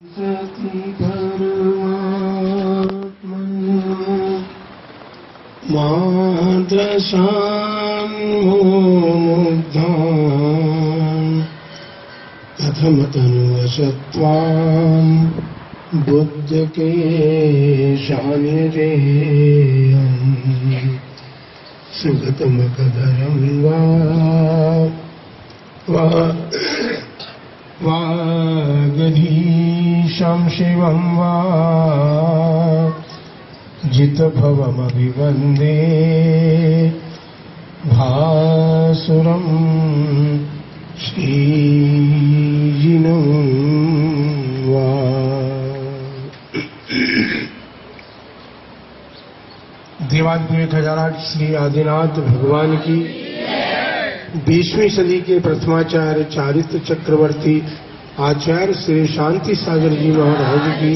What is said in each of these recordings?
सति परमात्मन् मादशान्मुग्धान् कथमतनुवशत्वां बुद्धकेशानिरेयम् सुगतमकदरं वागधीशं शिवं वा जितभवमभिवन्दे भासुरं श्रीजिनं वा। देवादिदेव 1008 श्री आदिनाथ भगवान की 20वीं सदी के प्रथमाचार्य चारित्र चक्रवर्ती आचार्य श्री शांति सागर जी महाराज की,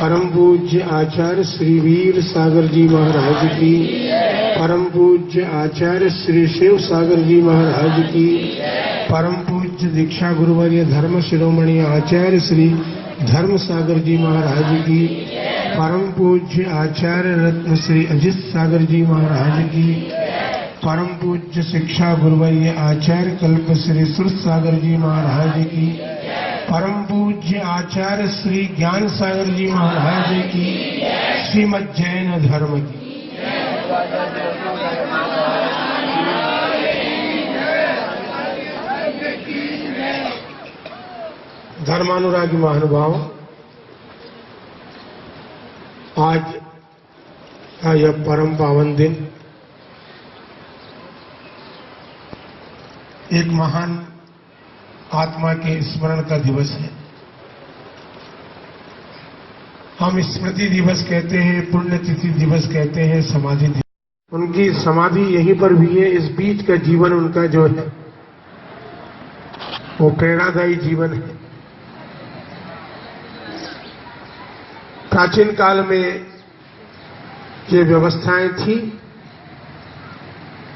परम पूज्य आचार्य श्री वीर सागर जी महाराज की, परम पूज्य आचार्य श्री शिव सागर जी महाराज की, परम पूज्य दीक्षा गुरुवर्य धर्म शिरोमणि आचार्य श्री धर्म सागर जी महाराज की, परम पूज्य आचार्य रत्न श्री अजित सागर जी महाराज की, परम पूज्य शिक्षा गुरुवर्य आचार्य कल्प श्री सुर सागर जी महाराज की, परम पूज्य आचार्य श्री ज्ञान सागर जी महाराज की, श्रीमद् जैन धर्म की। धर्मानुरागी महानुभाव, आज का यह परम पावन दिन एक महान आत्मा के स्मरण का दिवस है। हम स्मृति दिवस कहते हैं, पुण्यतिथि दिवस कहते हैं, समाधि दिवस। उनकी समाधि यहीं पर भी है। इस बीच का जीवन उनका जो है वो प्रेरणादायी जीवन है। प्राचीन काल में ये व्यवस्थाएं थी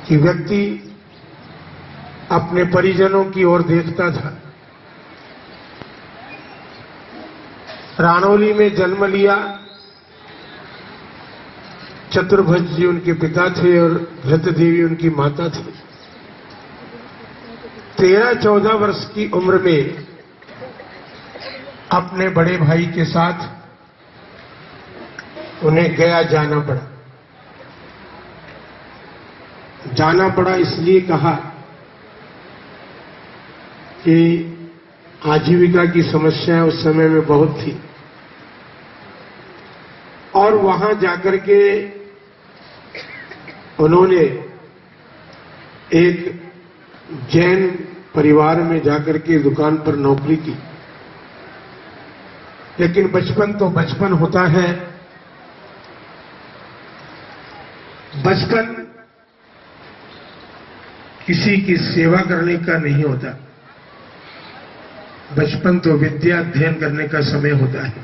कि व्यक्ति अपने परिजनों की ओर देखता था। राणौली में जन्म लिया। चतुर्भुज जी उनके पिता थे और भृत देवी उनकी माता थी। 13-14 वर्ष की उम्र में अपने बड़े भाई के साथ उन्हें गया जाना पड़ा। इसलिए कहा कि आजीविका की समस्याएं उस समय में बहुत थी और वहां जाकर के उन्होंने एक जैन परिवार में जाकर के दुकान पर नौकरी की। लेकिन बचपन तो बचपन होता है। बचपन किसी की सेवा करने का नहीं होता। बचपन तो विद्या अध्ययन करने का समय होता है।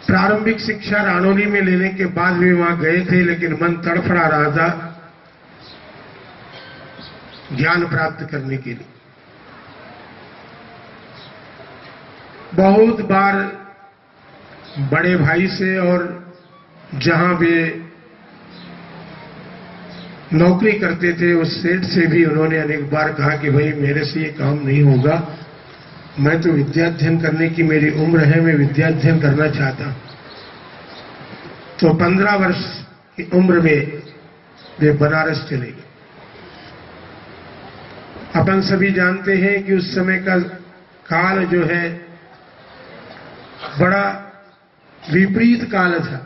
प्रारंभिक शिक्षा राणौली में लेने के बाद भी वहां गए थे, लेकिन मन तड़फड़ा रहा था ज्ञान प्राप्त करने के लिए। बहुत बार बड़े भाई से और जहां वे नौकरी करते थे उस सेठ से भी उन्होंने अनेक बार कहा कि भाई मेरे से ये काम नहीं होगा, मैं तो विद्याध्ययन करने की मेरी उम्र है, मैं विद्याध्ययन करना चाहता हूं। तो 15 वर्ष की उम्र में वे बनारस चले गए। अपन सभी जानते हैं कि उस समय का काल जो है बड़ा विपरीत काल था।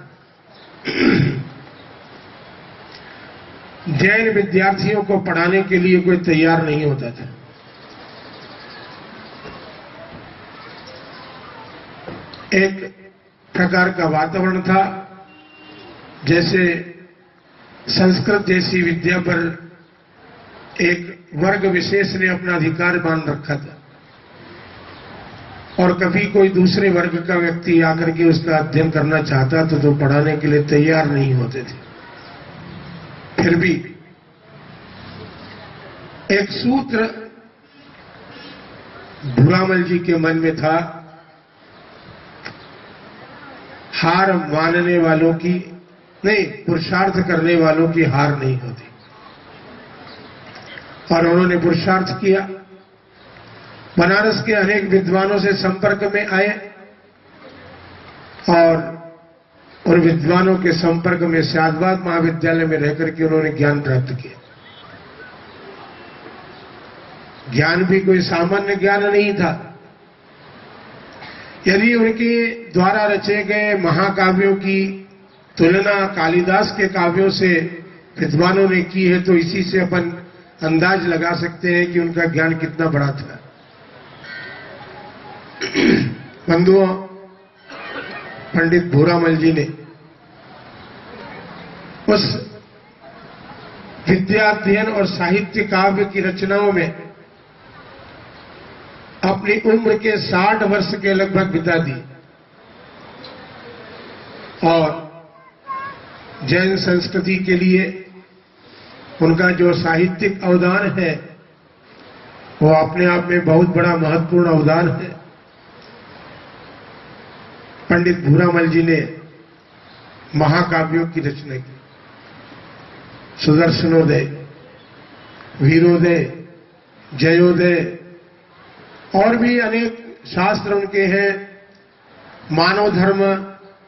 जैन विद्यार्थियों को पढ़ाने के लिए कोई तैयार नहीं होता था। एक प्रकार का वातावरण था जैसे संस्कृत जैसी विद्या पर एक वर्ग विशेष ने अपना अधिकार मान रखा था और कभी कोई दूसरे वर्ग का व्यक्ति आकर के उसका अध्ययन करना चाहता तो पढ़ाने के लिए तैयार नहीं होते थे। फिर भी एक सूत्र भूरामल जी के मन में था, हार मानने वालों की नहीं, पुरुषार्थ करने वालों की हार नहीं होती। और उन्होंने पुरुषार्थ किया, बनारस के अनेक विद्वानों से संपर्क में आए और उन विद्वानों के संपर्क में शादवाद महाविद्यालय में रहकर के उन्होंने ज्ञान प्राप्त किया। ज्ञान भी कोई सामान्य ज्ञान नहीं था। यदि उनके द्वारा रचे गए महाकाव्यों की तुलना कालिदास के काव्यों से विद्वानों ने की है, तो इसी से अपन अंदाज लगा सकते हैं कि उनका ज्ञान कितना बड़ा था। बंधुओं, पंडित भूरामल जी ने उस विद्याध्ययन और साहित्य काव्य की रचनाओं में अपनी उम्र के 60 वर्ष के लगभग बिता दी और जैन संस्कृति के लिए उनका जो साहित्यिक अवदान है वो अपने आप में बहुत बड़ा महत्वपूर्ण अवदान है। पंडित भूरामल जी ने महाकाव्यों की रचना की। सुदर्शनोदय, वीरोदय, जयोदय और भी अनेक शास्त्र उनके हैं। मानव धर्म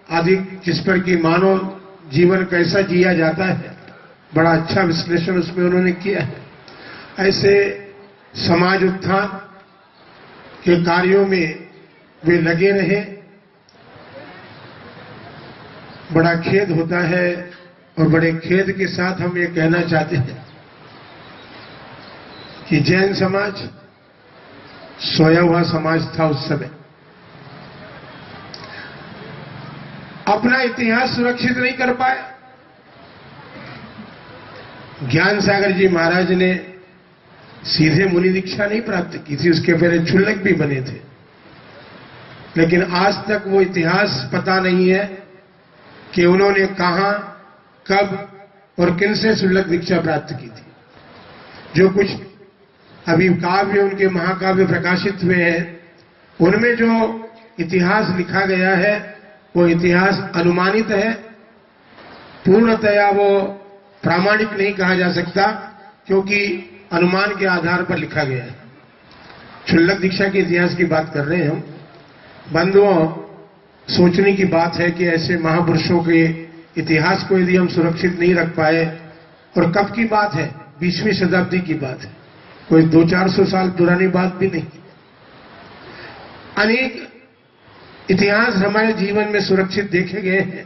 आदि, जिस पर कि मानव जीवन कैसा जिया जाता है, बड़ा अच्छा विश्लेषण उसमें उन्होंने किया है। ऐसे समाज उत्थान के कार्यों में वे लगे रहे। बड़ा खेद होता है और बड़े खेद के साथ हम ये कहना चाहते हैं कि जैन समाज सोया हुआ समाज था उस समय। अपना इतिहास सुरक्षित नहीं कर पाए। ज्ञान सागर जी महाराज ने सीधे मुनि दीक्षा नहीं प्राप्त की थी, उसके पहले क्षुल्लक भी बने थे, लेकिन आज तक वो इतिहास पता नहीं है कि उन्होंने कहां, कब और किन से क्षुल्लक दीक्षा प्राप्त की थी। जो कुछ अभी काव्य उनके महाकाव्य प्रकाशित हुए हैं, उनमें जो इतिहास लिखा गया है वो इतिहास अनुमानित है, पूर्णतया वो प्रामाणिक नहीं कहा जा सकता, क्योंकि अनुमान के आधार पर लिखा गया है। क्षुल्लक दीक्षा के इतिहास की बात कर रहे हैं हम। बंधुओं, सोचने की बात है कि ऐसे महापुरुषों के इतिहास को यदि हम सुरक्षित नहीं रख पाए, और कब की बात है, 20वीं शताब्दी की बात है, कोई 200-400 साल पुरानी बात भी नहीं। अनेक इतिहास हमारे जीवन में सुरक्षित देखे गए हैं।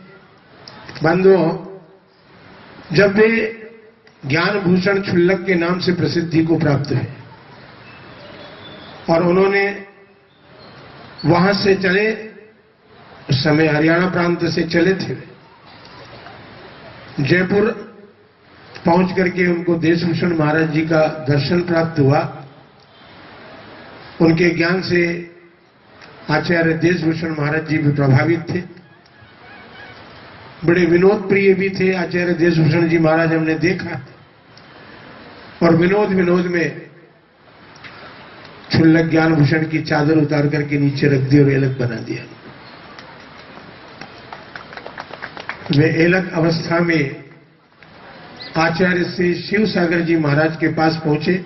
बंधुओं, जब वे ज्ञान भूषण क्षुल्लक के नाम से प्रसिद्धि को प्राप्त हुए और उन्होंने वहां से चले, उस समय हरियाणा प्रांत से चले थे, जयपुर पहुंच करके उनको देशभूषण महाराज जी का दर्शन प्राप्त हुआ। उनके ज्ञान से आचार्य देशभूषण महाराज जी भी प्रभावित थे। बड़े विनोद प्रिय भी थे आचार्य देशभूषण जी महाराज, हमने देखा। और विनोद में क्षुल्लक ज्ञान भूषण की चादर उतार करके नीचे रख दी और एलक बना दिया। वे एलक अवस्था में आचार्य श्री शिव सागर जी महाराज के पास पहुंचे।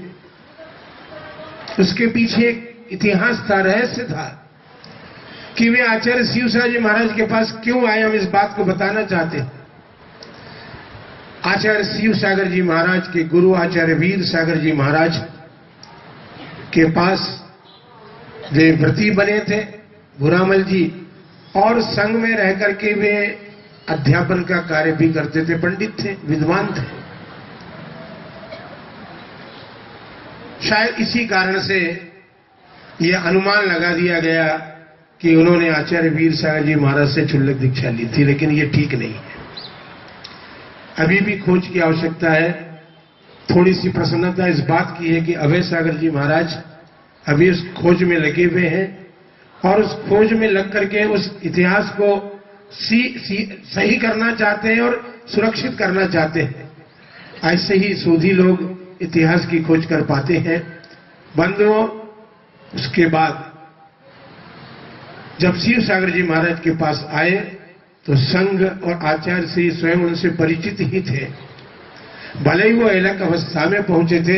उसके पीछे एक इतिहास था, रहस्य था कि वे आचार्य शिव सागर जी महाराज के पास क्यों आए। हम इस बात को बताना चाहते हैं। आचार्य शिव सागर जी महाराज के गुरु आचार्य वीर सागर जी महाराज के पास वे व्रती बने थे भूरामल जी, और संघ में रह करके वे अध्यापन का कार्य भी करते थे। पंडित थे, विद्वान थे। शायद इसी कारण से यह अनुमान लगा दिया गया कि उन्होंने आचार्य वीर सागर जी महाराज से क्षुल्लक दीक्षा ली थी, लेकिन यह ठीक नहीं है। अभी भी खोज की आवश्यकता है। थोड़ी सी प्रसन्नता इस बात की है कि अभय सागर जी महाराज अभी उस खोज में लगे हुए हैं और उस खोज में लग करके उस इतिहास को सही करना चाहते हैं और सुरक्षित करना चाहते हैं। ऐसे ही शोधी लोग इतिहास की खोज कर पाते हैं। बंधुओं, उसके बाद जब शिव सागर जी महाराज के पास आए तो संघ और आचार्य श्री स्वयं उनसे परिचित ही थे। भले ही वो अलग अवस्था में पहुंचे थे,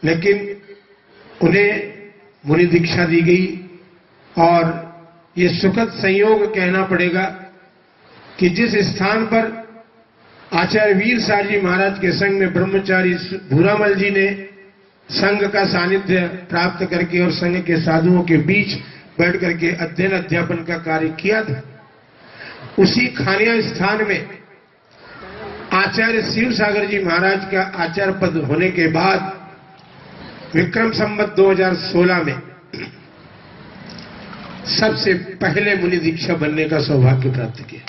लेकिन उन्हें मुनि दीक्षा दी गई। और ये सुखद संयोग कहना पड़ेगा कि जिस स्थान पर आचार्य वीर सार जी महाराज के संग में ब्रह्मचारी भूरामल जी ने संघ का सानिध्य प्राप्त करके और संघ के साधुओं के बीच बैठ करके अध्ययन अध्यापन का कार्य किया था, उसी खानिया स्थान में आचार्य शिव सागर जी महाराज का आचार्य पद होने के बाद विक्रम संवत 2016 में सबसे पहले मुनि दीक्षा बनने का सौभाग्य प्राप्त किया।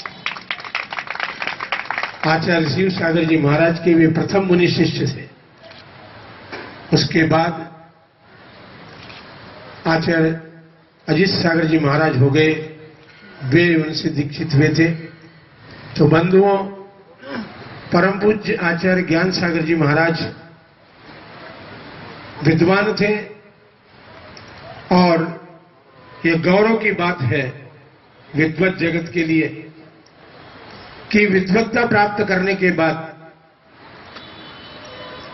आचार्य शिव सागर जी महाराज के वे प्रथम मुनि शिष्य थे। उसके बाद आचार्य अजीत सागर जी महाराज हो गए, वे उनसे दीक्षित हुए थे। तो बंधुओं, परम पूज्य आचार्य ज्ञान सागर जी महाराज विद्वान थे और ये गौरव की बात है विद्वत जगत के लिए कि विद्वत्ता प्राप्त करने के बाद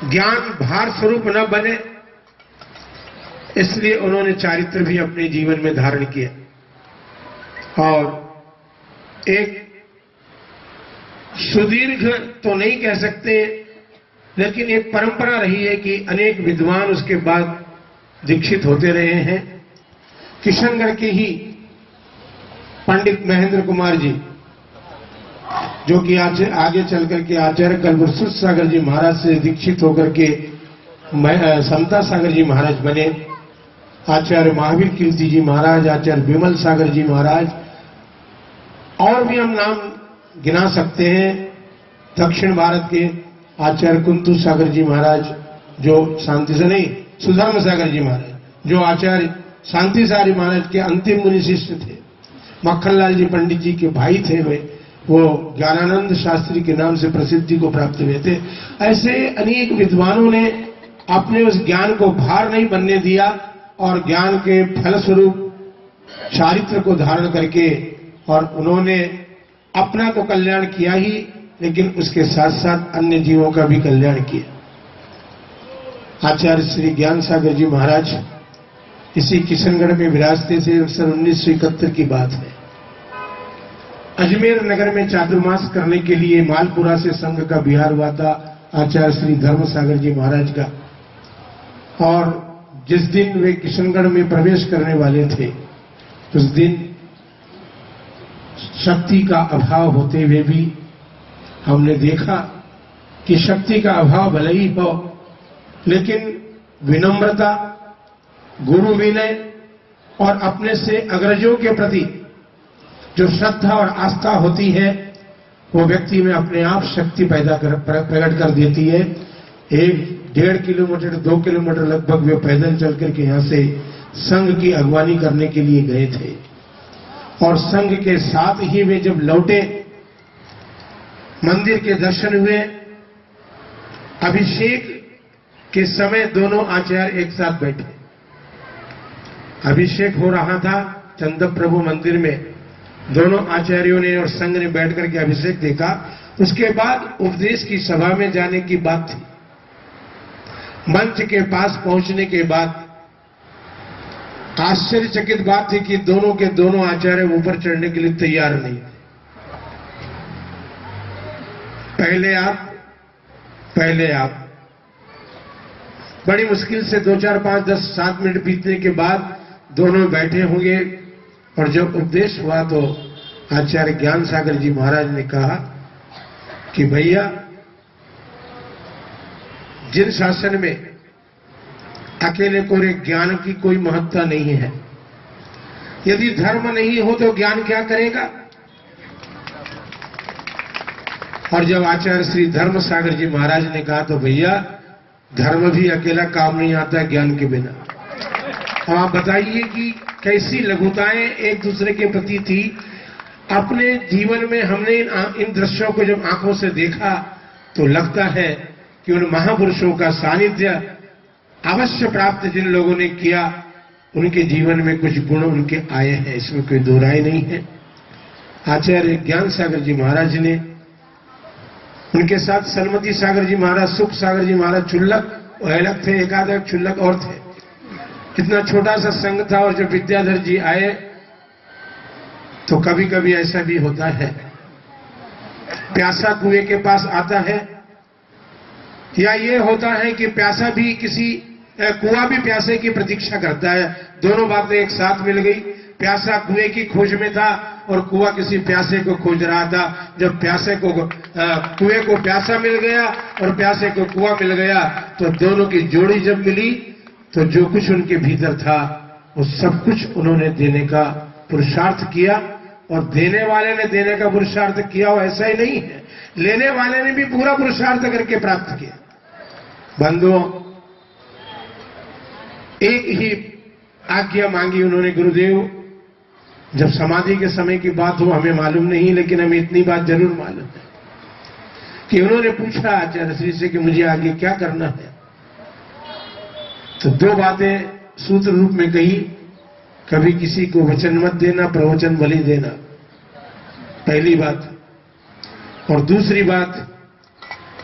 ज्ञान भार स्वरूप न बने, इसलिए उन्होंने चारित्र भी अपने जीवन में धारण किया। और एक सुदीर्घ तो नहीं कह सकते, लेकिन एक परंपरा रही है कि अनेक विद्वान उसके बाद दीक्षित होते रहे हैं। किशनगढ़ के ही पंडित महेंद्र कुमार जी, जो कि आगे चल करके आचार्य कलवरसुत सागर जी महाराज से दीक्षित होकर के समता सागर जी महाराज बने। आचार्य महावीर कीर्ति जी महाराज, आचार्य विमल सागर जी महाराज, और भी हम नाम गिना सकते हैं। दक्षिण भारत के आचार्य कुंतु सागर जी महाराज, जो शांति से नहीं, सुधर्म सागर जी महाराज, जो आचार्य शांति सागर महाराज के अंतिम मुनि शिष्य थे। मक्खनलाल जी पंडित जी के भाई थे, वो ज्ञानानंद शास्त्री के नाम से प्रसिद्धि को प्राप्त हुए थे। ऐसे अनेक विद्वानों ने अपने उस ज्ञान को भार नहीं बनने दिया और ज्ञान के फलस्वरूप चारित्र को धारण करके, और उन्होंने अपना तो कल्याण किया ही, लेकिन उसके साथ साथ अन्य जीवों का भी कल्याण किया। आचार्य श्री ज्ञान सागर जी महाराज इसी किशनगढ़ में विराजते थे। सन 1971 की बात है। अजमेर नगर में चातुर्मास करने के लिए मालपुरा से संघ का विहार हुआ था आचार्य श्री धर्म सागर जी महाराज का। और जिस दिन वे किशनगढ़ में प्रवेश करने वाले थे, उस दिन शक्ति का अभाव होते हुए भी हमने देखा कि शक्ति का अभाव भले ही हो, लेकिन विनम्रता, गुरु विनय और अपने से अग्रजों के प्रति जो श्रद्धा और आस्था होती है, वो व्यक्ति में अपने आप शक्ति प्रकट कर देती है। 1-1.5 किलोमीटर 2 किलोमीटर लगभग वे पैदल चल करके यहां से संघ की अगवानी करने के लिए गए थे। और संघ के साथ ही वे जब लौटे, मंदिर के दर्शन हुए। अभिषेक के समय दोनों आचार्य एक साथ बैठे। अभिषेक हो रहा था चंदप प्रभु मंदिर में, दोनों आचार्यों ने और संघ ने बैठ करके अभिषेक देखा। उसके बाद उपदेश की सभा में जाने की बात थी। मंच के पास पहुंचने के बाद आश्चर्यचकित बात थी कि दोनों के दोनों आचार्य ऊपर चढ़ने के लिए तैयार नहीं थे। पहले आप बड़ी मुश्किल से 2, 4, 5, 10, 7 मिनट बीतने के बाद दोनों बैठे होंगे। और जब उपदेश हुआ तो आचार्य ज्ञान सागर जी महाराज ने कहा कि भैया, जिन शासन में अकेले कोरे ज्ञान की कोई महत्ता नहीं है, यदि धर्म नहीं हो तो ज्ञान क्या करेगा। और जब आचार्य श्री धर्म सागर जी महाराज ने कहा तो भैया, धर्म भी अकेला काम नहीं आता ज्ञान के बिना। और आप बताइए कि कैसी लघुताएं एक दूसरे के प्रति थी। अपने जीवन में हमने इन दृश्यों को जब आंखों से देखा तो लगता है कि उन महापुरुषों का सानिध्य अवश्य प्राप्त जिन लोगों ने किया, उनके जीवन में कुछ गुण उनके आए हैं, इसमें कोई दो राय नहीं है। आचार्य ज्ञान सागर जी महाराज ने, उनके साथ सलमती सागर जी महाराज, सुख सागर जी महाराज चुल्लक अलग थे, एक आध चुल्लक और थे। कितना छोटा सा संघ था। और जब विद्याधर जी आए तो कभी कभी ऐसा भी होता है, प्यासा कुएं के पास आता है, या ये होता है कि प्यासा भी कुआं भी प्यासे की प्रतीक्षा करता है। दोनों बातें एक साथ मिल गई। प्यासा कुएं की खोज में था और कुआं किसी प्यासे को खोज रहा था। जब प्यासे को कुएं को प्यासा मिल गया और प्यासे को कुआं मिल गया, तो दोनों की जोड़ी जब मिली तो जो कुछ उनके भीतर था वो सब कुछ उन्होंने देने का पुरुषार्थ किया। और देने वाले ने देने का पुरुषार्थ किया, वो ऐसा ही नहीं है, लेने वाले ने भी पूरा पुरुषार्थ करके प्राप्त किया। बंधुओं, एक ही आज्ञा मांगी उन्होंने गुरुदेव। जब समाधि के समय की बात हो हमें मालूम नहीं, लेकिन हमें इतनी बात जरूर मालूम है कि उन्होंने पूछा आचार्य श्री से कि मुझे आगे क्या करना है। तो दो बातें सूत्र रूप में कही, कभी किसी को वचन मत देना, प्रवचन बलि देना, पहली बात। और दूसरी बात,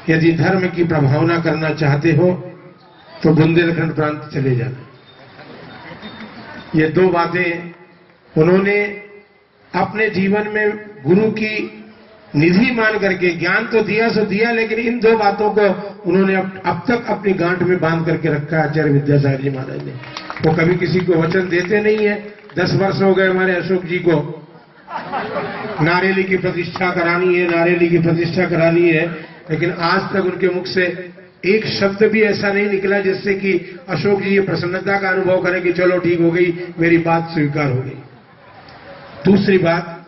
यदि धर्म की प्रभावना करना चाहते हो तो बुंदेलखंड प्रांत चले जाना। ये दो बातें उन्होंने अपने जीवन में गुरु की निधि मान करके, ज्ञान तो दिया सो दिया, लेकिन इन दो बातों को उन्होंने अब तक अपनी गांठ में बांध करके रखा आचार्य विद्यासागर जी महाराज ने। वो कभी किसी को वचन देते नहीं है। 10 वर्ष हो गए हमारे अशोक जी को, नारेली की प्रतिष्ठा करानी है, नारेली की प्रतिष्ठा करानी है, लेकिन आज तक उनके मुख से एक शब्द भी ऐसा नहीं निकला जिससे कि अशोक जी ये प्रसन्नता का अनुभव करें कि चलो ठीक हो गई, मेरी बात स्वीकार हो गई। दूसरी बात,